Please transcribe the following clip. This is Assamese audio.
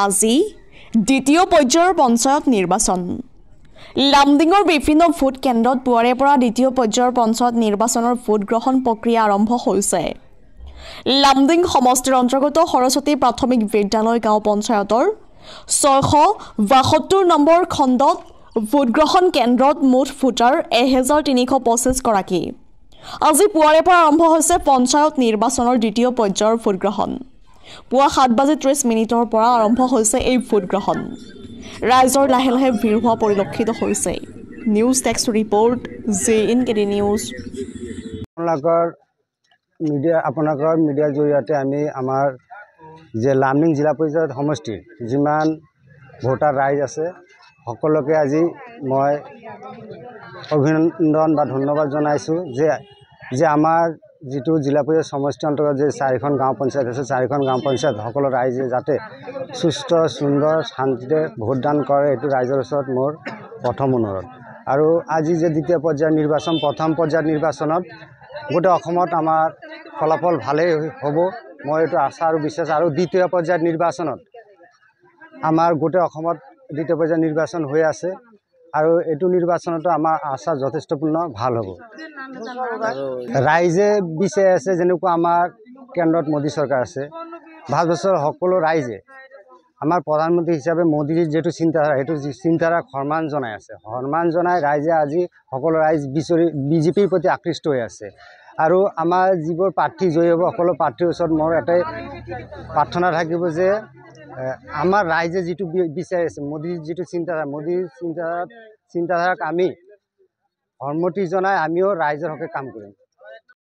আজি দ্বিতীয় পৰ্যায়ৰ পঞ্চায়ত নিৰ্বাচন। লামডিঙৰ বিভিন্ন ভোট কেন্দ্ৰত পুৱাৰে পৰা দ্বিতীয় পৰ্যায়ৰ পঞ্চায়ত নিৰ্বাচনৰ ভোট গ্ৰহণ প্ৰক্ৰিয়া আৰম্ভ হৈছে। লামডিং সমষ্টিৰ অন্তৰ্গত সৰস্বতী প্ৰাথমিক বিদ্যালয় গাঁও পঞ্চায়তৰ 672 নম্বৰ খণ্ডত ভোটগ্ৰহণ কেন্দ্ৰত মুঠ ভোটাৰ 1325 গৰাকী। আজি পুৱাৰে পৰা আৰম্ভ হৈছে পঞ্চায়ত নিৰ্বাচনৰ দ্বিতীয় পৰ্যায়ৰ ভোটগ্ৰহণ। পুৱা 7:30 পৰা আৰম্ভ হৈছে এই ভোটগ্ৰহণ। ৰাইজৰ লাহে লাহে ভিৰ হোৱা পৰিলক্ষিত হৈছে। News desk report JNKD news. আপোনালোকৰ মিডিয়াৰ জৰিয়তে আমি আমাৰ যে লামডিং জিলা পঞ্চায়ত সমষ্টিৰ যিমান ভোটাৰ ৰাইজ আছে সকলোকে আজি মই অভিনন্দন বা ধন্যবাদ জনাইছোঁ যে আমাৰ যিটো জিলা পঞ্চায়ত সমষ্টিৰ অন্তৰ্গত যে 4খন গাঁও পঞ্চায়ত আছে, 4খন গাঁও পঞ্চায়ত সকলো ৰাইজে যাতে সুস্থ সুন্দৰ শান্তিৰে ভোটদান কৰে, এইটো ৰাইজৰ ওচৰত মোৰ প্ৰথম অনুৰোধ। আৰু আজি যে দ্বিতীয় পৰ্যায়ৰ নিৰ্বাচন, প্ৰথম পৰ্যায়ৰ নিৰ্বাচনত গোটেই অসমত আমাৰ ফলাফল ভালেই হ'ব, মই এইটো আশা আৰু বিশ্বাস। আৰু দ্বিতীয় পৰ্যায়ৰ নিৰ্বাচনত আমাৰ গোটেই অসমত দ্বিতীয় পৰ্যায়ৰ নিৰ্বাচন হৈ আছে আৰু এইটো নিৰ্বাচনতো আমাৰ আশা যথেষ্টপূৰ্ণ ভাল হ'ব। ৰাইজে বিচাৰি আছে যেনেকুৱা আমাৰ কেন্দ্ৰত মোদী চৰকাৰ আছে, ভাৰতবৰ্ষৰ সকলো ৰাইজে আমাৰ প্ৰধানমন্ত্ৰী হিচাপে মোদীৰ যিটো চিন্তাধাৰা, সেইটো চিন্তাধাৰাক সন্মান জনাই আছে। সন্মান জনাই ৰাইজে আজি সকলো ৰাইজ বিজেপিৰ প্ৰতি আকৃষ্ট হৈ আছে। আৰু আমাৰ যিবোৰ প্ৰাৰ্থী জয়ী হ'ব, সকলো প্ৰাৰ্থীৰ ওচৰত মোৰ এটাই প্ৰাৰ্থনা থাকিব যে আমাৰ ৰাইজে যিটো বিচাৰি আছে, মোদীৰ যিটো চিন্তাধাৰা, মোদীৰ চিন্তাধাৰাক আমি সন্মতি জনাই আমিও ৰাইজৰ হকে কাম কৰিম।